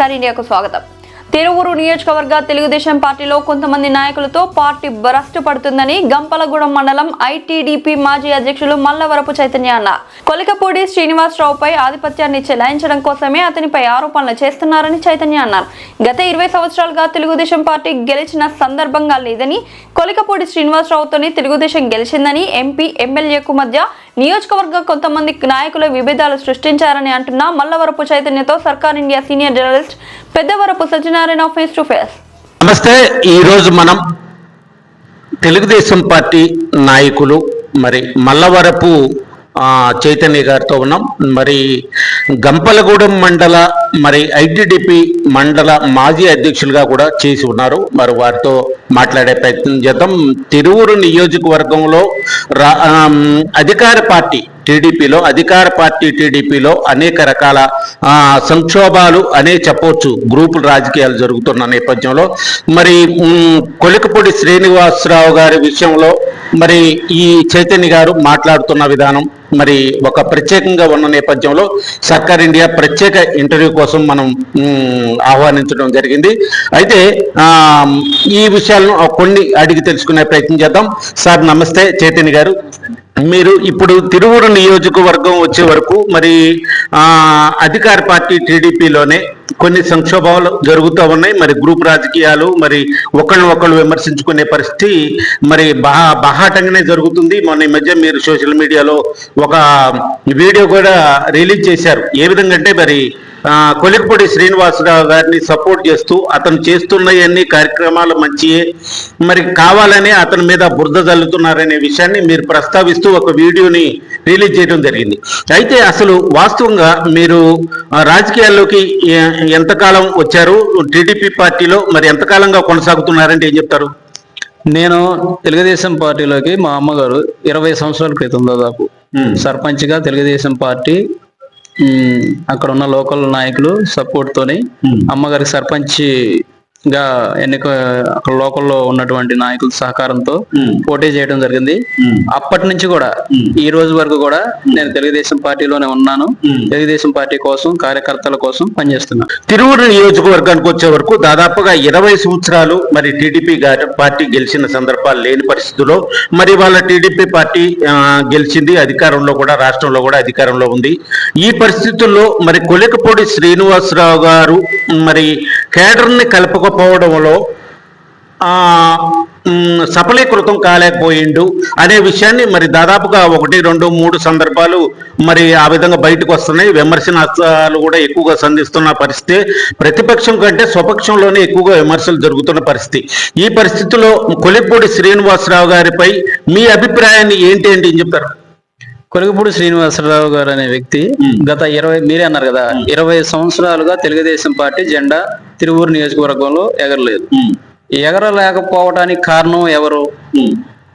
సర్కార్ ఇండియాకు స్వాగతం. తిరువురు నియోజకవర్గ తెలుగుదేశం పార్టీలో కొంతమంది నాయకులతో పార్టీ భ్రష్టు పడుతుందని గంపలగూడెం మండలం ఐటీడీపీ మాజీ అధ్యక్షులు మల్లవరపు చైతన్య అన్నారు. కొలికపూడి శ్రీనివాసరావుపై ఆధిపత్యాన్ని చెలాయించడం కోసమే అతనిపై ఆరోపణలు చేస్తున్నారని చైతన్య అన్నారు. గత 20 సంవత్సరాలుగా తెలుగుదేశం పార్టీ గెలిచిన సందర్భంగా లేదని, కొలికపూడి శ్రీనివాసరావుతోనే తెలుగుదేశం గెలిచిందని, ఎంపీ ఎమ్మెల్యేకు మధ్య నియోజకవర్గ కొంతమంది నాయకుల విభేదాలు సృష్టించారని అంటున్న మల్లవరపు చైతన్యతో సర్కార్ India senior journalist Peddavarapu Satyanarayana face to face. నమస్తే. ఈరోజు మనం తెలుగుదేశం పార్టీ నాయకులు మరి మల్లవరపు చైతన్య గారితో ఉన్నాం. మరి గంపలగూడెం మండల మరి ఐటీడీపీ మండల మాజీ అధ్యక్షులుగా కూడా చేసి ఉన్నారు. మరి వారితో మాట్లాడే ప్రయత్నం చేద్దాం. తిరువురు నియోజకవర్గంలో అధికార పార్టీ టీడీపీలో అనేక రకాల సంక్షోభాలు అనే చెప్పవచ్చు. గ్రూపుల రాజకీయాలు జరుగుతున్న నేపథ్యంలో మరి కొలికపూడి శ్రీనివాసరావు గారి విషయంలో మరి ఈ చైతన్య గారు మాట్లాడుతున్న విధానం మరి ఒక ప్రత్యేకంగా ఉన్న నేపథ్యంలో సర్కార్ ఇండియా ప్రత్యేక ఇంటర్వ్యూ కోసం మనం ఆహ్వానించడం జరిగింది. అయితే ఈ విషయాలను కొన్ని అడిగి తెలుసుకునే ప్రయత్నం చేద్దాం. సార్ నమస్తే. చైతన్య గారు, మీరు ఇప్పుడు తిరువురు నియోజకవర్గం వచ్చే వరకు మరి అధికార పార్టీ టీడీపీలోనే కొన్ని సంక్షోభాలు జరుగుతూ ఉన్నాయి. మరి గ్రూప్ రాజకీయాలు మరి ఒకళ్ళు విమర్శించుకునే పరిస్థితి మరి బాహాటంగానే జరుగుతుంది. మొన్న ఈ మధ్య మీరు సోషల్ మీడియాలో ఒక వీడియో కూడా రిలీజ్ చేశారు. ఏ విధంగా అంటే మరి కొలికపూడి శ్రీనివాసరావు గారిని సపోర్ట్ చేస్తూ అతను చేస్తున్నవన్నీ కార్యక్రమాలు మంచియే, మరి కావాలని అతని మీద బురద జల్లుతున్నారనే విషయాన్ని మీరు ప్రస్తావిస్తూ ఒక వీడియోని రిలీజ్ చేయడం జరిగింది. అయితే అసలు వాస్తవంగా మీరు రాజకీయాల్లోకి ఎంతకాలం వచ్చారు? టీడీపీ పార్టీలో మరి ఎంతకాలంగా కొనసాగుతున్నారంటే ఏం చెప్తారు? నేను తెలుగుదేశం పార్టీలోకి మా అమ్మగారు 20 సంవత్సరాల క్రితం దాదాపు సర్పంచ్గా తెలుగుదేశం పార్టీ అక్కడ ఉన్న లోకల్ నాయకులు సపోర్ట్ తోని అమ్మగారికి సర్పంచ్ గా అక్కడ లోకల్లో ఉన్నటువంటి నాయకుల సహకారంతో పోటీ చేయడం జరిగింది. అప్పటి నుంచి కూడా ఈ రోజు వరకు కూడా నేను తెలుగుదేశం పార్టీలోనే ఉన్నాను. తెలుగుదేశం పార్టీ కోసం, కార్యకర్తల కోసం పనిచేస్తున్నాను. తిరువురు నియోజకవర్గానికి వచ్చే వరకు దాదాపుగా 20 సంవత్సరాలు మరి టీడీపీ పార్టీ గెలిచిన సందర్భాలు లేని పరిస్థితుల్లో మరి వాళ్ళ టీడీపీ పార్టీ గెలిచింది. అధికారంలో కూడా, రాష్ట్రంలో కూడా అధికారంలో ఉంది. ఈ పరిస్థితుల్లో మరి కొలికపూడి శ్రీనివాసరావు గారు మరి కేడర్ని కలపకపోవడంలో సఫలీకృతం కాలేకపోయిండు అనే విషయాన్ని మరి దాదాపుగా 1, 2, 3 సందర్భాలు మరి ఆ విధంగా బయటకు వస్తున్నాయి. విమర్శనాలు కూడా ఎక్కువగా సంధిస్తున్న పరిస్థితి. ప్రతిపక్షం కంటే స్వపక్షంలోనే ఎక్కువగా విమర్శలు జరుగుతున్న పరిస్థితి. ఈ పరిస్థితిలో కొలికపూడి శ్రీనివాసరావు గారిపై మీ అభిప్రాయాన్ని ఏంటి అంటే ఏం చెప్తారు? కొలికపూడి శ్రీనివాసరావు గారు అనే వ్యక్తి గత 20 మీరే అన్నారు కదా, 20 సంవత్సరాలుగా తెలుగుదేశం పార్టీ జెండా తిరువూరు నియోజకవర్గంలో ఎగరలేదు. ఎగరలేకపోవడానికి కారణం ఎవరు?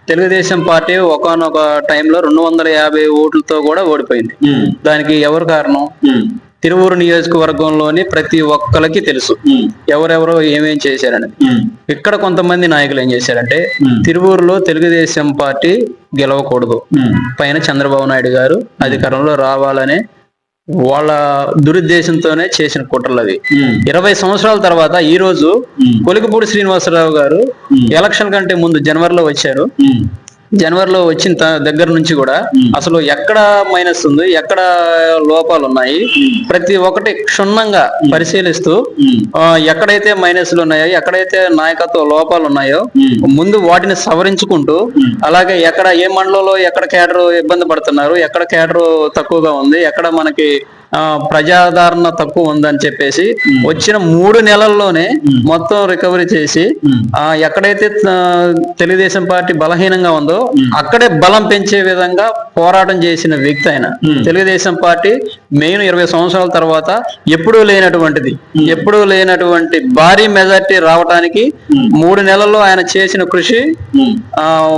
తెలుగుదేశం పార్టీ ఒకానొక టైంలో 250 ఓట్లతో కూడా ఓడిపోయింది. దానికి ఎవరు కారణం? తిరువూరు నియోజకవర్గంలోని ప్రతి ఒక్కరికి తెలుసు ఎవరెవరో ఏమేం చేశారని. ఇక్కడ కొంతమంది నాయకులు ఏం చేశారంటే, తిరువూరులో తెలుగుదేశం పార్టీ గెలవకూడదు, పైన చంద్రబాబు నాయుడు గారు అధికారంలో రావాలనే వాళ్ళ దురుద్దేశంతోనే చేసిన కుట్రలు అవి. 20 సంవత్సరాల తర్వాత ఈ రోజు కొలికపూడి శ్రీనివాసరావు గారు ఎలక్షన్ కంటే ముందు జనవరిలో వచ్చారు. జనవరిలో వచ్చిన దగ్గర నుంచి కూడా అసలు ఎక్కడ మైనస్ ఉంది, ఎక్కడ లోపాలు ఉన్నాయి, ప్రతి ఒక్కటి క్షుణ్ణంగా పరిశీలిస్తూ ఎక్కడైతే మైనస్లు ఉన్నాయో, ఎక్కడైతే నాయకత్వ లోపాలు ఉన్నాయో ముందు వాటిని సవరించుకుంటూ, అలాగే ఎక్కడ ఏ మండలంలో ఎక్కడ కేడర్ ఇబ్బంది పడుతున్నారు, ఎక్కడ కేడర్ తక్కువగా ఉంది, ఎక్కడ మనకి ప్రజాదరణ తక్కువ ఉందని చెప్పేసి వచ్చిన 3 నెలల్లోనే మొత్తం రికవరీ చేసి ఎక్కడైతే తెలుగుదేశం పార్టీ బలహీనంగా ఉందో అక్కడే బలం పెంచే విధంగా పోరాటం చేసిన వ్యక్తి ఆయన. తెలుగుదేశం పార్టీ మెయిన్ 20 సంవత్సరాల తర్వాత ఎప్పుడూ లేనటువంటి భారీ మెజార్టీ రావడానికి 3 నెలల్లో ఆయన చేసిన కృషి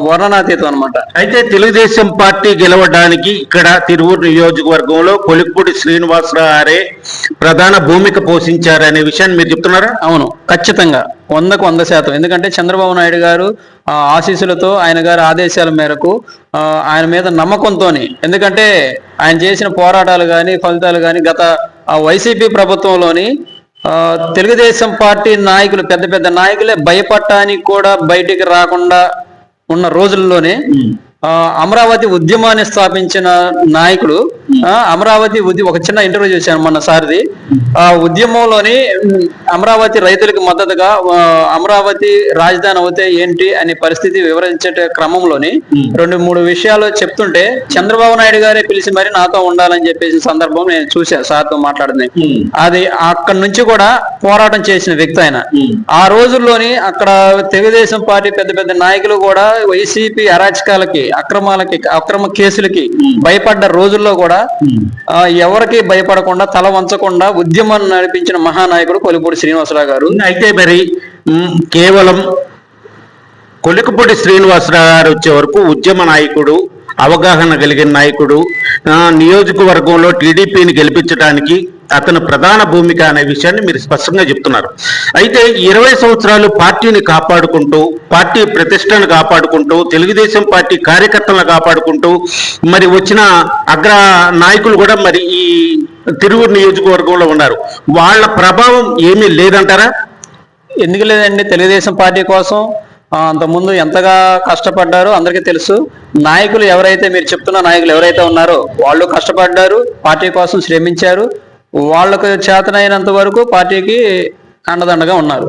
వర్ణనాతీతం అనమాట. అయితే తెలుగుదేశం పార్టీ గెలవడానికి ఇక్కడ తిరువూరు నియోజకవర్గంలో కొలికపూడి శ్రీనివాసరావు ప్రధాన భూమిక పోషించారనే విషయాన్ని మీరు చెప్తున్నారా? అవును, ఖచ్చితంగా 100కు 100%. ఎందుకంటే చంద్రబాబు నాయుడు గారు ఆశీస్సులతో, ఆయన గారి ఆదేశాల మేరకు, ఆయన మీద నమ్మకంతో, ఎందుకంటే ఆయన చేసిన పోరాటాలు కానీ ఫలితాలు కానీ గత వైసీపీ ప్రభుత్వంలోని తెలుగుదేశం పార్టీ నాయకులు పెద్ద పెద్ద నాయకులే భయపడటానికి కూడా బయటికి రాకుండా ఉన్న రోజుల్లోనే అమరావతి ఉద్యమాన్ని స్థాపించిన నాయకుడు అమరావతి ఒక చిన్న ఇంటర్వ్యూ చేశాను మొన్న సారిది. ఆ ఉద్యమంలోని అమరావతి రైతులకు మద్దతుగా అమరావతి రాజధాని అవుతే ఏంటి అనే పరిస్థితి వివరించే క్రమంలోని 2-3 విషయాలు చెప్తుంటే చంద్రబాబు నాయుడు గారే పిలిచి మరి నాతో ఉండాలని చెప్పేసి సందర్భం నేను చూశాను, సార్తో మాట్లాడుతుంది. అది అక్కడి నుంచి కూడా పోరాటం చేసిన వ్యక్తి ఆయన. ఆ రోజుల్లోని అక్కడ తెలుగుదేశం పార్టీ పెద్ద పెద్ద నాయకులు కూడా వైసీపీ అరాచకాలకి అక్రమ కేసులకి భయపడ్డ రోజుల్లో కూడా ఎవరికి భయపడకుండా తల వంచకుండా ఉద్యమాన్ని నడిపించిన మహానాయకుడు కొలిపూడి శ్రీనివాసరావు గారు. అయితే మరి కేవలం కొలికపూడి శ్రీనివాసరావు గారు వచ్చే వరకు ఉద్యమ నాయకుడు, అవగాహన కలిగిన నాయకుడు, నియోజకవర్గంలో టీడీపీని గెలిపించడానికి అతను ప్రధాన భూమిక అనే విషయాన్ని మీరు స్పష్టంగా చెప్తున్నారు. అయితే 20 సంవత్సరాలు పార్టీని కాపాడుకుంటూ, పార్టీ ప్రతిష్టను కాపాడుకుంటూ, తెలుగుదేశం పార్టీ కార్యకర్తలను కాపాడుకుంటూ మరి వచ్చిన అగ్ర నాయకులు కూడా మరి ఈ తిరువూరు నియోజకవర్గంలో ఉన్నారు. వాళ్ళ ప్రభావం ఏమీ లేదంటారా? ఎందుకు లేదండి, తెలుగుదేశం పార్టీ కోసం అంతకుముందు ఎంతగా కష్టపడ్డారో అందరికీ తెలుసు. నాయకులు ఎవరైతే మీరు చెప్తున్న నాయకులు ఎవరైతే ఉన్నారో వాళ్ళు కష్టపడ్డారు, పార్టీ కోసం శ్రమించారు, వాళ్ళకు చేతనైనంత వరకు పార్టీకి అండదండగా ఉన్నారు.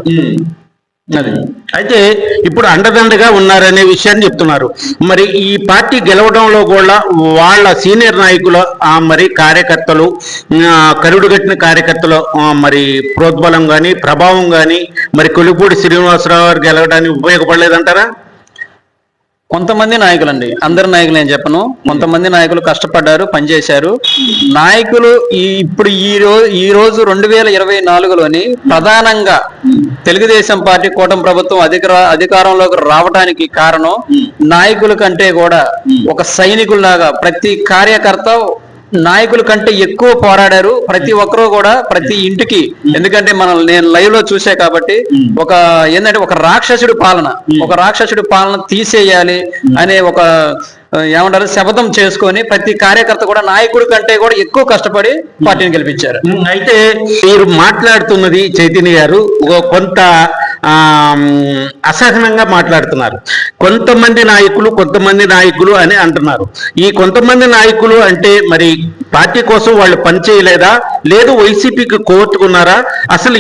అది అయితే ఇప్పుడు అండదండగా ఉన్నారనే విషయాన్ని చెప్తున్నారు. మరి ఈ పార్టీ గెలవడంలో కూడా వాళ్ళ సీనియర్ నాయకుల మరి కార్యకర్తలు, కరుడుగట్టిన కార్యకర్తలు మరి ప్రోద్బలం కానీ ప్రభావం కానీ మరి కొలిపూడి శ్రీనివాసరావు గారు గెలవడానికి ఉపయోగపడలేదంటారా? కొంతమంది నాయకులండి, అందరి నాయకులు నేను చెప్పను, కొంతమంది నాయకులు కష్టపడ్డారు, పనిచేశారు. నాయకులు ఇప్పుడు ఈ రోజు 2024లోని ప్రధానంగా తెలుగుదేశం పార్టీ కూటమి ప్రభుత్వం అధికారంలోకి రావడానికి కారణం నాయకుల కంటే కూడా ఒక సైనికుల్లాగా ప్రతి కార్యకర్త నాయకుల కంటే ఎక్కువ పోరాడారు. ప్రతి ఒక్కరూ కూడా ప్రతి ఇంటికి, ఎందుకంటే నేను లైవ్ లో చూసా కాబట్టి ఏంటంటే ఒక రాక్షసుడి పాలన తీసేయాలి అనే ఒక ఏమంటారు శపథం చేసుకొని ప్రతి కార్యకర్త కూడా నాయకుడి కంటే కూడా ఎక్కువ కష్టపడి పార్టీని గెలిపించారు. అయితే మీరు మాట్లాడుతున్నది చైతన్య గారు కొంత అసహనంగా మాట్లాడుతున్నారు. కొంతమంది నాయకులు అని అంటున్నారు. ఈ కొంతమంది నాయకులు అంటే మరి పార్టీ కోసం వాళ్ళు పనిచేయలేదా, లేదు వైసీపీకి కోర్టుకున్నారా? అసలు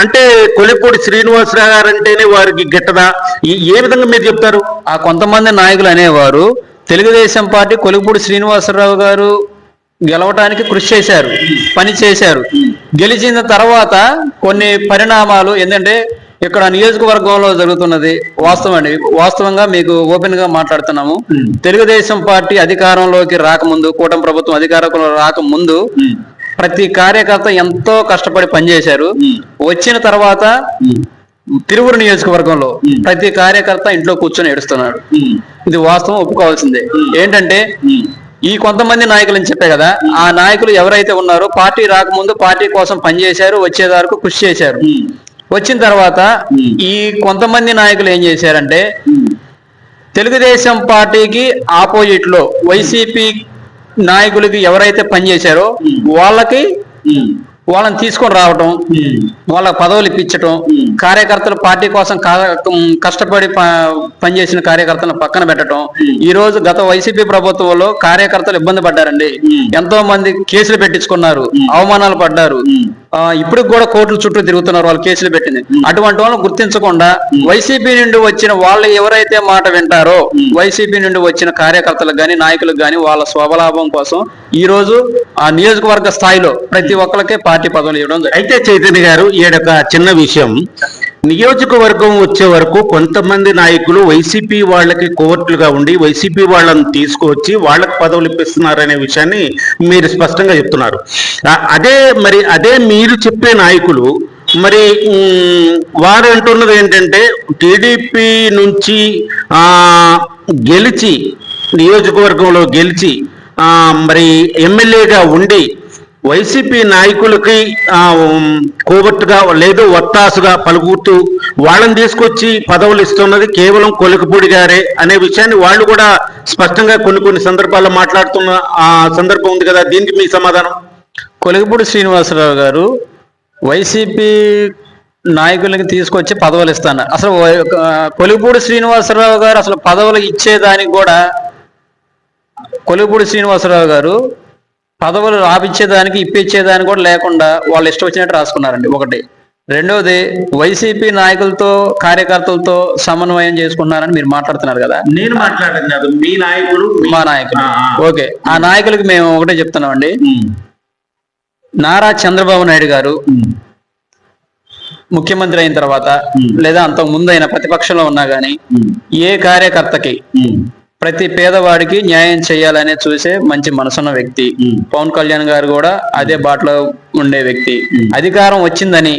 అంటే కొలిపూడి శ్రీనివాసరావు గారు అంటేనే వారికి గిట్టదా? ఏ విధంగా మీరు చెప్తారు? ఆ కొంతమంది నాయకులు అనేవారు తెలుగుదేశం పార్టీ కొలిపూడి శ్రీనివాసరావు గారు గెలవటానికి కృషి చేశారు, పని చేశారు. గెలిచిన తర్వాత కొన్ని పరిణామాలు ఏంటంటే ఇక్కడ నియోజకవర్గంలో జరుగుతున్నది వాస్తవంగా మీకు ఓపెన్ గా మాట్లాడుతున్నాము. తెలుగుదేశం పార్టీ అధికారంలోకి రాకముందు, కూటమి ప్రభుత్వం అధికారంలో రాకముందు ప్రతి కార్యకర్త ఎంతో కష్టపడి పనిచేశారు. వచ్చిన తర్వాత తిరువూరు నియోజకవర్గంలో ప్రతి కార్యకర్త ఇంట్లో కూర్చొని ఏడుస్తున్నాడు. ఇది వాస్తవం, ఒప్పుకోవాల్సిందే. ఏంటంటే ఈ కొంతమంది నాయకులు చెప్పే కదా, ఆ నాయకులు ఎవరైతే ఉన్నారో పార్టీ రాకముందు పార్టీ కోసం పనిచేశారు, వచ్చేదారకు కృషి చేశారు. వచ్చిన తర్వాత ఈ కొంతమంది నాయకులు ఏం చేశారంటే తెలుగుదేశం పార్టీకి ఆపోజిట్ లో వైసీపీ నాయకులకి ఎవరైతే పనిచేశారో వాళ్ళని తీసుకొని రావటం, వాళ్ళ పదవులు ఇప్పించటం, కార్యకర్తలు పార్టీ కోసం కష్టపడి పనిచేసిన కార్యకర్తలను పక్కన పెట్టడం. ఈ రోజు గత వైసీపీ ప్రభుత్వంలో కార్యకర్తలు ఇబ్బంది పడ్డారండి. ఎంతో మంది కేసులు పెట్టించుకున్నారు, అవమానాలు పడ్డారు. ఇప్పుడు కూడా కోర్టుల చుట్టూ తిరుగుతున్నారు వాళ్ళు కేసులు పెట్టింది. అటువంటి వాళ్ళని గుర్తించకుండా వైసీపీ నుండి వచ్చిన వాళ్ళు ఎవరైతే మాట వింటారో వైసీపీ నుండి వచ్చిన కార్యకర్తలకు గాని నాయకులకు గాని వాళ్ళ స్వలాభం కోసం ఈ రోజు ఆ నియోజకవర్గ స్థాయిలో ప్రతి ఒక్కరికి పార్టీ పదవులు ఇవ్వడం. అయితే చైతన్య గారు ఈడొక చిన్న విషయం, నియోజకవర్గం వచ్చే వరకు కొంతమంది నాయకులు వైసీపీ వాళ్ళకి కోవర్టులుగా ఉండి వైసీపీ వాళ్ళని తీసుకువచ్చి వాళ్ళకి పదవులు ఇప్పిస్తున్నారనే విషయాన్ని మీరు స్పష్టంగా చెప్తున్నారు. అదే మీరు చెప్పే నాయకులు మరి వారు అంటున్నది ఏంటంటే టీడీపీ నుంచి గెలిచి నియోజకవర్గంలో గెలిచి మరి ఎమ్మెల్యేగా ఉండి వైసీపీ నాయకులకి కోబట్టుగా లేదు ఒత్తాసుగా పలుకుతూ వాళ్ళని తీసుకొచ్చి పదవులు ఇస్తున్నది కేవలం కొలికపూడి గారే అనే విషయాన్ని వాళ్ళు కూడా స్పష్టంగా కొన్ని సందర్భాల్లో మాట్లాడుతున్న సందర్భం ఉంది కదా, దీనికి మీ సమాధానం? కొలికపూడి శ్రీనివాసరావు గారు వైసీపీ నాయకులకి తీసుకొచ్చి పదవులు ఇస్తాను. అసలు కొలిపూడి శ్రీనివాసరావు గారు అసలు పదవులు ఇచ్చేదానికి కూడా, కొలిపూడి శ్రీనివాసరావు గారు పదవులు రాపిచ్చేదానికి ఇప్పించేదానికి కూడా లేకుండా వాళ్ళు ఇష్టం వచ్చినట్టు రాసుకున్నారండి. ఒకటి. రెండవది, వైసీపీ నాయకులతో కార్యకర్తలతో సమన్వయం చేసుకున్నారని మీరు మాట్లాడుతున్నారు కదా. నేను మాట్లాడడం కాదు, మీ నాయకులు, మా నాయకులు. ఓకే, ఆ నాయకులకి మేము ఒకటే చెప్తున్నామండి. నారా చంద్రబాబు నాయుడు గారు ముఖ్యమంత్రి అయిన తర్వాత లేదా అంతకు ముందు అయిన ప్రతిపక్షంలో ఉన్నా గానీ ఏ కార్యకర్తకి ప్రతి పేదవాడికి న్యాయం చేయాలనే చూసే మంచి మనసున్న వ్యక్తి. పవన్ కళ్యాణ్ గారు కూడా అదే బాటలో ఉండే వ్యక్తి. అధికారం వచ్చిందని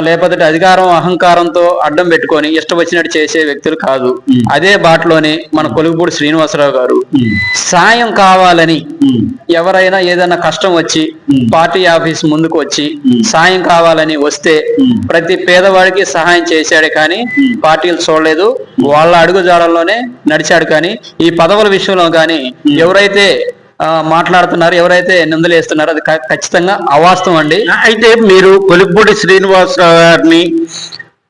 లేకపోతే అధికారం అహంకారంతో అడ్డం పెట్టుకొని ఇష్టం వచ్చినట్టు చేసే వ్యక్తులు కాదు. అదే బాటలోనే మన కొలుగుపూడి శ్రీనివాసరావు గారు సాయం కావాలని ఎవరైనా ఏదైనా కష్టం వచ్చి పార్టీ ఆఫీస్ ముందుకు వచ్చి సాయం కావాలని వస్తే ప్రతి పేదవాడికి సహాయం చేశాడే కానీ పార్టీలు చూడలేదు. వాళ్ళ అడుగుజాడల్లోనే నడిచాడు. కానీ ఈ పదవుల విషయంలో కానీ ఎవరైతే మాట్లాడుతున్నారు, ఎవరైతే నిందలేస్తున్నారో అది ఖచ్చితంగా అవాస్తవం అండి. అయితే మీరు కొలిపూడి శ్రీనివాసరావు గారిని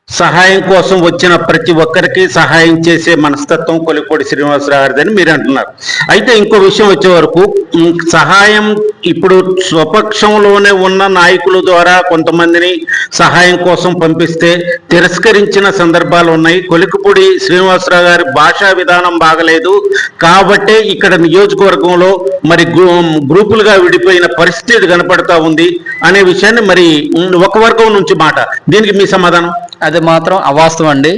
సహాయం కోసం వచ్చిన ప్రతి ఒక్కరికి సహాయం చేసే మనస్తత్వం కొలిపూడి శ్రీనివాసరావు గారిదని మీరు అంటున్నారు. అయితే ఇంకో విషయం వచ్చే వరకు సహాయం ఇప్పుడు స్వపక్షంలోనే ఉన్న నాయకుల ద్వారా కొంతమందిని సహాయం కోసం పంపిస్తే తిరస్కరించిన సందర్భాలు ఉన్నాయి. కొలికపూడి శ్రీనివాసరావు గారి భాషా విధానం బాగలేదు కాబట్టే ఇక్కడ నియోజకవర్గంలో మరి గ్రూపులుగా విడిపోయిన పరిస్థితి కనపడతా ఉంది అనే విషయాన్ని మరి ఒక వర్గం నుంచి మాట. దీనికి మీ సమాధానం? అది మాత్రం అవాస్తవం అండి.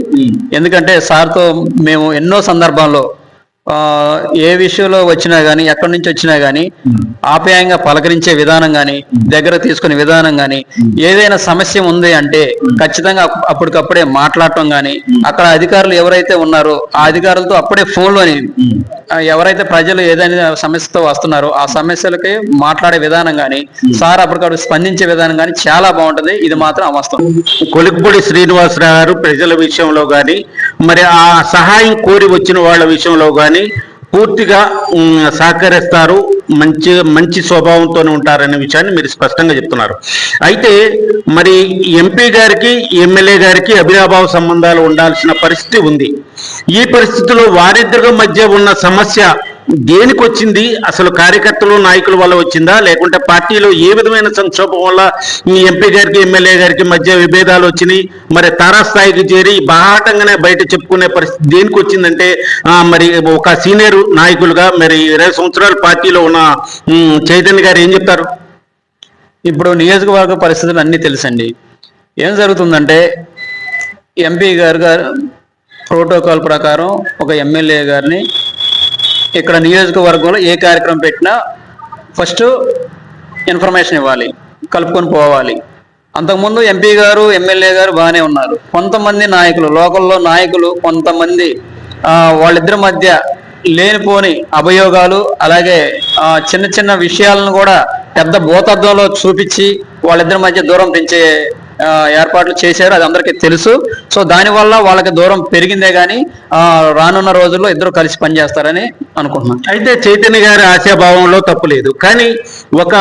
ఎందుకంటే సార్తో మేము ఎన్నో సందర్భాల్లో ఏ విషయంలో వచ్చినా గానీ, ఎక్కడి నుంచి వచ్చినా గానీ ఆప్యాయంగా పలకరించే విధానం గానీ, దగ్గర తీసుకునే విధానం గానీ, ఏదైనా సమస్య ఉంది అంటే ఖచ్చితంగా అప్పటికప్పుడే మాట్లాడటం గానీ, అక్కడ అధికారులు ఎవరైతే ఉన్నారో ఆ అధికారులతో అప్పుడే ఫోన్లోని ఎవరైతే ప్రజలు ఏదైనా సమస్యతో వస్తున్నారో ఆ సమస్యలకి మాట్లాడే విధానం గానీ, సార్ అప్పటికప్పుడు స్పందించే విధానం గానీ చాలా బాగుంటుంది. ఇది మాత్రం అవాస్తవం. కొలికపూడి శ్రీనివాసరావు గారు ప్రజల విషయంలో గాని, మరి ఆ సహాయం కోరి వచ్చిన వాళ్ళ విషయంలో గాని పూర్తిగా సహకరిస్తారు, మంచి స్వభావంతోనే ఉంటారనే విషయాన్ని మీరు స్పష్టంగా చెప్తున్నారు. అయితే మరి ఎంపీ గారికి ఎమ్మెల్యే గారికి అభిరాభావ సంబంధాలు ఉండాల్సిన పరిస్థితి ఉంది. ఈ పరిస్థితిలో వారిద్దరి మధ్య ఉన్న సమస్య దేనికి వచ్చింది? అసలు కార్యకర్తలు నాయకుల వల్ల వచ్చిందా, లేకుంటే పార్టీలో ఏ విధమైన సంక్షోభం వల్ల ఈ ఎంపీ గారికి ఎమ్మెల్యే గారికి మధ్య విభేదాలు వచ్చినాయి? మరి తారాస్థాయికి చేరి బాహాటంగానే బయట చెప్పుకునే పరిస్థితి దేనికి వచ్చిందంటే మరి ఒక సీనియర్ నాయకులుగా మరి 20 సంవత్సరాలు పార్టీలో ఉన్న చైతన్య గారు ఏం చెప్తారు? ఇప్పుడు నియోజకవర్గ పరిస్థితులు అన్నీ తెలుసండి. ఏం జరుగుతుందంటే ఎంపీ గారు ప్రోటోకాల్ ప్రకారం ఒక ఎమ్మెల్యే గారిని ఇక్కడ నియోజకవర్గంలో ఏ కార్యక్రమం పెట్టినా ఫస్ట్ ఇన్ఫర్మేషన్ ఇవ్వాలి, కలుపుకొని పోవాలి. అంతకుముందు ఎంపీ గారు ఎమ్మెల్యే గారు బాగానే ఉన్నారు. కొంతమంది నాయకులు, లోకల్లో నాయకులు కొంతమంది వాళ్ళిద్దరి మధ్య లేనిపోని అభియోగాలు, అలాగే చిన్న చిన్న విషయాలను కూడా పెద్ద భూతద్దంలో చూపించి వాళ్ళిద్దరి మధ్య దూరం పెంచే ఏర్పాట్లు చేశారు. అది అందరికీ తెలుసు. సో దానివల్ల వాళ్ళకి దూరం పెరిగిందే కానీ రానున్న రోజుల్లో ఇద్దరు కలిసి పనిచేస్తారని అనుకుంటున్నాను. అయితే చైతన్య గారి ఆశాభావంలో తప్పులేదు, కానీ ఒక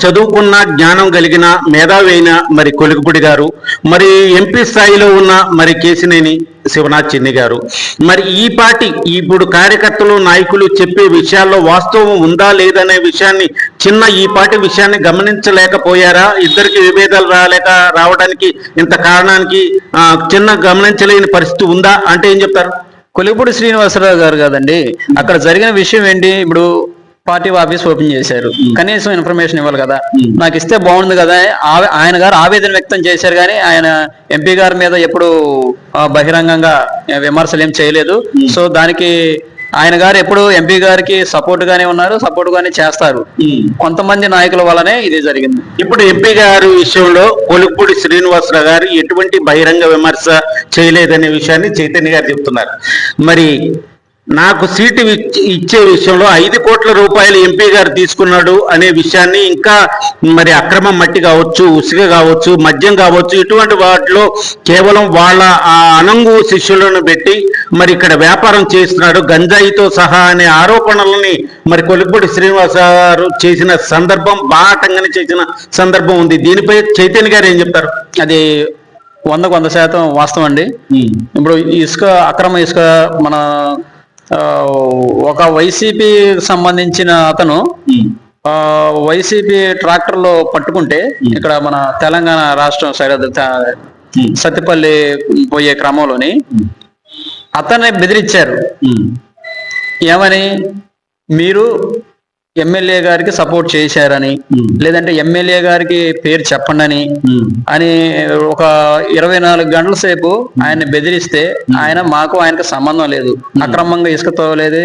చదువుకున్న జ్ఞానం కలిగిన మేధావి అయిన మరి కొలికపూడి గారు, మరి ఎంపీ స్థాయిలో ఉన్న మరి కేశినేని శివనాథ్ చిన్ని గారు, మరి ఈ పార్టీ ఇప్పుడు కార్యకర్తలు నాయకులు చెప్పే విషయాల్లో వాస్తవం ఉందా లేదనే విషయాన్ని ఈ పార్టీ విషయాన్ని గమనించలేకపోయారా? ఇద్దరికి విభేదాలు రావడానికి ఇంత కారణానికి గమనించలేని పరిస్థితి ఉందా అంటే ఏం చెప్తారు? కొలిపూడి శ్రీనివాసరావు గారు కాదండి, అక్కడ జరిగిన విషయం ఏంటి? ఇప్పుడు పార్టీ ఆఫీస్ ఓపెన్ చేశారు, కనీసం ఇన్ఫర్మేషన్ ఇవ్వాలి కదా. నాకు ఇస్తే బాగుంది కదా. ఆయన గారు ఆవేదన వ్యక్తం చేశారు, కానీ ఆయన ఎంపీ గారి మీద ఎప్పుడు బహిరంగంగా విమర్శలు ఏం చేయలేదు. సో దానికి ఆయన గారు ఎప్పుడు ఎంపీ గారికి సపోర్ట్ గానే ఉన్నారు, సపోర్ట్ గానే చేస్తారు. కొంతమంది నాయకుల వల్లనే ఇది జరిగింది. ఇప్పుడు ఎంపీ గారి విషయంలో కొలికపూడి శ్రీనివాసరావు గారు ఎటువంటి బహిరంగ విమర్శ చేయలేదనే విషయాన్ని చైతన్య గారు చెప్తున్నారు. మరి నాకు సీటు ఇచ్చే విషయంలో 5 కోట్ల రూపాయలు ఎంపీ గారు తీసుకున్నాడు అనే విషయాన్ని, ఇంకా మరి అక్రమ మట్టి కావచ్చు, ఉసుక కావచ్చు, మద్యం కావచ్చు, ఇటువంటి వాటిలో కేవలం వాళ్ళ అనంగు శిష్యులను పెట్టి మరి ఇక్కడ వ్యాపారం చేస్తున్నాడు గంజాయితో సహా అనే ఆరోపణలని మరి కొలిక్పూడి శ్రీనివాస గారు చేసిన సందర్భం, బాటంగానే చేసిన సందర్భం ఉంది. దీనిపై చైతన్య గారు ఏం చెప్తారు? అది 100% వాస్తవం అండి. ఇప్పుడు ఇసుక, అక్రమ ఇసుక, మన ఒక వైసీపీ సంబంధించిన అతను వైసీపీ ట్రాక్టర్లో పట్టుకుంటే ఇక్కడ మన తెలంగాణ రాష్ట్రం సైడ్ సత్తిపల్లి పోయే క్రమంలోని అతన్ని బెదిరించారు. ఏమని? మీరు ఎమ్మెల్యే గారికి సపోర్ట్ చేశారని, లేదంటే ఎమ్మెల్యే గారికి పేరు చెప్పండి అని ఒక 24 గంటల సేపు ఆయన్ని బెదిరిస్తే ఆయనకి సంబంధం లేదు, అక్రమంగా ఇసుకతో లేదు,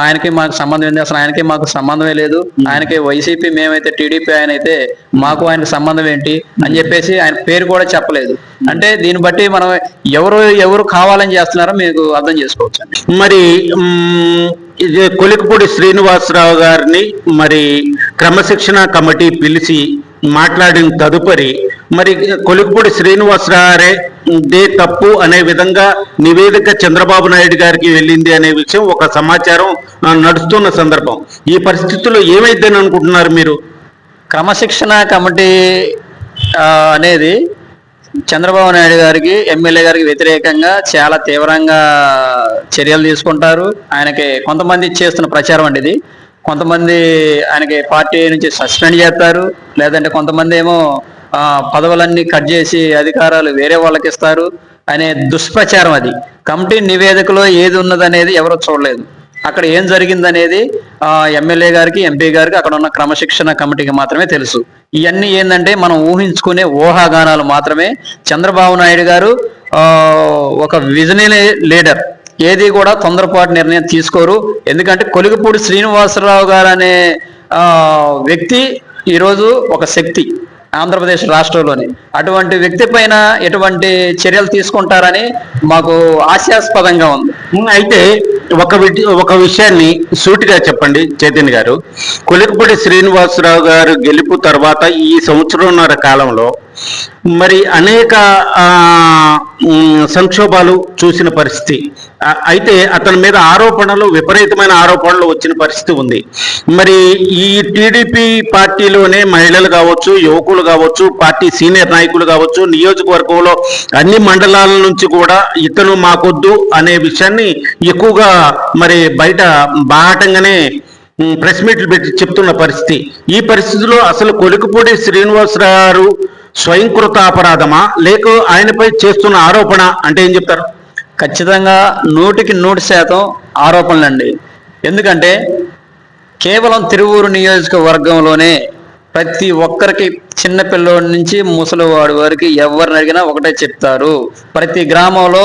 ఆయనకి మాకు సంబంధం ఏంది, అసలు ఆయనకి మాకు సంబంధమే లేదు, ఆయనకి వైసీపీ, మేమైతే టీడీపీ, ఆయన అయితే మాకు ఆయనకు సంబంధం ఏంటి అని చెప్పేసి ఆయన పేరు కూడా చెప్పలేదు. అంటే దీన్ని బట్టి మనం ఎవరు కావాలని చేస్తున్నారో మీకు అర్థం చేసుకోవచ్చు. మరి ఇది కొలిక్పూడి శ్రీనివాసరావు గారిని మరి క్రమశిక్షణ కమిటీ పిలిచి మాట్లాడిన తదుపరి మరి కొలిక్పూడి శ్రీనివాసరావురే దే తప్పు అనే విధంగా నివేదిక చంద్రబాబు నాయుడు గారికి వెళ్ళింది అనే విషయం ఒక సమాచారం నడుస్తున్న సందర్భం. ఈ పరిస్థితుల్లో ఏమైందని అనుకుంటున్నారు మీరు? క్రమశిక్షణ కమిటీ అనేది చంద్రబాబు నాయుడు గారికి, ఎమ్మెల్యే గారికి వ్యతిరేకంగా చాలా తీవ్రంగా చర్యలు తీసుకుంటారు. ఆయనకి కొంతమంది చేస్తున్న ప్రచారం అండి ఇది. కొంతమంది ఆయనకి పార్టీ నుంచి సస్పెండ్ చేస్తారు, లేదంటే కొంతమంది ఏమో పదవులన్నీ కట్ చేసి అధికారాలు వేరే వాళ్ళకి ఇస్తారు అనే దుష్ప్రచారం. అది కమిటీ నివేదికలో ఏది ఉన్నదనేది ఎవరో చూడలేదు. అక్కడ ఏం జరిగిందనేది ఎమ్మెల్యే గారికి, ఎంపీ గారికి, అక్కడ ఉన్న క్రమశిక్షణ కమిటీకి మాత్రమే తెలుసు. ఇవన్నీ ఏంటంటే మనం ఊహించుకునే ఊహాగానాలు మాత్రమే. చంద్రబాబు నాయుడు గారు ఒక విజనరీ లీడర్, ఏది కూడా తొందరపాటు నిర్ణయం తీసుకోరు. ఎందుకంటే కొలిక్పూడి శ్రీనివాసరావు గారు అనే వ్యక్తి ఈరోజు ఒక శక్తి ఆంధ్రప్రదేశ్ రాష్ట్రంలోని. అటువంటి వ్యక్తి పైన ఎటువంటి చర్యలు తీసుకుంటారని మాకు ఆశాస్పదంగా ఉంది. అయితే ఒక విషయాన్ని సూటిగా చెప్పండి చైతన్య గారు. కొలిక్పూడి శ్రీనివాసరావు గారు గెలుపు తర్వాత ఈ సంవత్సరంన్నర కాలంలో మరి అనేక సంక్షోభాలు చూసిన పరిస్థితి. అయితే అతని మీద విపరీతమైన ఆరోపణలు వచ్చిన పరిస్థితి ఉంది. మరి ఈ టీడీపీ పార్టీలోనే మహిళలు కావచ్చు, యువకులు కావచ్చు, పార్టీ సీనియర్ నాయకులు కావచ్చు, నియోజకవర్గంలో అన్ని మండలాల నుంచి కూడా ఇతను మాకొద్దు అనే విషయాన్ని ఎక్కువగా మరి బయట బాహటంగానే ప్రెస్ మీట్లు పెట్టి చెప్తున్న పరిస్థితి. ఈ పరిస్థితిలో అసలు కొలిక్పూడి శ్రీనివాసరావు గారు స్వయంకృత అపరాధమా, లేక ఆయనపై చేస్తున్న ఆరోపణ అంటే ఏం చెప్తారు? ఖచ్చితంగా 100% ఆరోపణలండి. ఎందుకంటే కేవలం తిరువూరు నియోజకవర్గంలోనే ప్రతి ఒక్కరికి, చిన్నపిల్లోడి నుంచి ముసలివాడి వరకు ఎవరిని అడిగినా ఒకటే చెప్తారు. ప్రతి గ్రామంలో,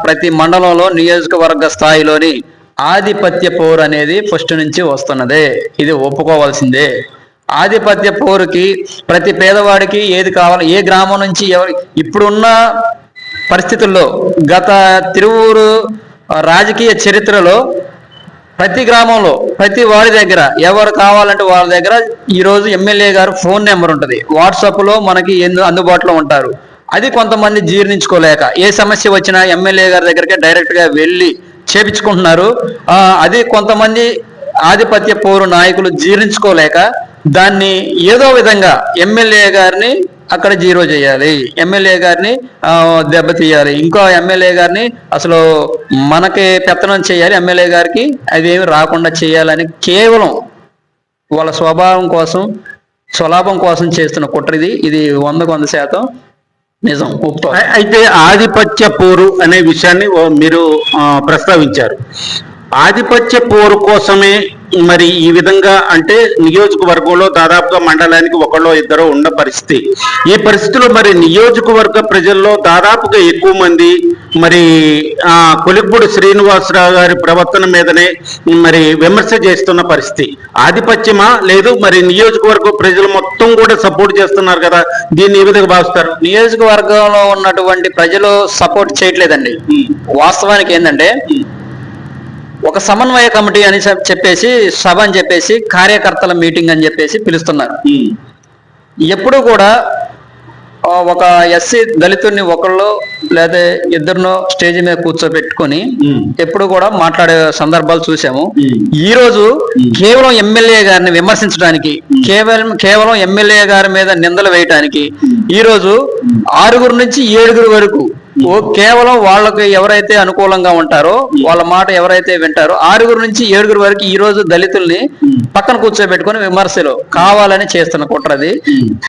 ప్రతి మండలంలో, నియోజకవర్గ స్థాయిలోని ఆధిపత్య పోరు అనేది ఫస్ట్ నుంచి వస్తున్నదే. ఇది ఒప్పుకోవాల్సిందే. ఆధిపత్య పోరుకి ప్రతి పేదవాడికి ఏది కావాలి, ఏ గ్రామం నుంచి ఇప్పుడున్న పరిస్థితుల్లో గత తిరువూరు రాజకీయ చరిత్రలో ప్రతి గ్రామంలో ప్రతి వాడి దగ్గర ఎవరు కావాలంటే వాళ్ళ దగ్గర ఈరోజు ఎమ్మెల్యే గారు ఫోన్ నెంబర్ ఉంటుంది. వాట్సాప్లో మనకి అందుబాటులో ఉంటారు. అది కొంతమంది జీర్ణించుకోలేక ఏ సమస్య వచ్చినా ఎమ్మెల్యే గారి దగ్గరికి డైరెక్ట్గా వెళ్ళి చేపించుకుంటున్నారు. అది కొంతమంది ఆధిపత్య పోరు నాయకులు జీర్ణించుకోలేక దాన్ని ఏదో విధంగా ఎమ్మెల్యే గారిని అక్కడ జీరో చేయాలి, ఎమ్మెల్యే గారిని దెబ్బతీయాలి, ఇంకో ఎమ్మెల్యే గారిని అసలు మనకి పెత్తనం చేయాలి, ఎమ్మెల్యే గారికి అదేమి రాకుండా చేయాలని కేవలం వాళ్ళ స్వలాభం కోసం చేస్తున్న కుట్రది. ఇది 100% నిజం. అయితే ఆధిపత్య పోరు అనే విషయాన్ని మీరు ప్రస్తావించారు. ఆధిపత్య పోరు కోసమే మరి ఈ విధంగా, అంటే నియోజకవర్గంలో దాదాపుగా మండలానికి ఒకళ్ళో ఇద్దరో ఉన్న పరిస్థితి. ఈ పరిస్థితిలో మరి నియోజకవర్గ ప్రజల్లో దాదాపుగా ఎక్కువ మంది మరి కొలిక్పూడి శ్రీనివాసరావు గారి ప్రవర్తన మీదనే మరి విమర్శ చేస్తున్న పరిస్థితి. ఆధిపత్యమా, లేదు మరి నియోజకవర్గ ప్రజలు మొత్తం కూడా సపోర్ట్ చేస్తున్నారు కదా, దీన్ని ఏ విధంగా భావిస్తారు? నియోజకవర్గంలో ఉన్నటువంటి ప్రజలు సపోర్ట్ చేయట్లేదండి. వాస్తవానికి ఏంటంటే ఒక సమన్వయ కమిటీ అని చెప్పేసి సభ అని చెప్పేసి కార్యకర్తల మీటింగ్ అని చెప్పేసి పిలుస్తున్నారు. ఎప్పుడు కూడా ఒక ఎస్సీ దళితుడిని ఒకళ్ళు లేదా ఇద్దరినో స్టేజ్ మీద కూర్చోబెట్టుకొని ఎప్పుడు కూడా మాట్లాడే సందర్భాలు చూసాము. ఈ రోజు కేవలం ఎమ్మెల్యే గారిని విమర్శించడానికి, కేవలం ఎమ్మెల్యే గారి మీద నిందలు వేయటానికి ఈ రోజు 6 నుంచి 7 వరకు కేవలం వాళ్ళకి ఎవరైతే అనుకూలంగా ఉంటారో వాళ్ళ మాట ఎవరైతే వింటారో 6 నుంచి 7 వరకు ఈ రోజు దళితుల్ని పక్కన కూర్చోబెట్టుకొని విమర్శలు కావాలని చేస్తున్న కుట్రది.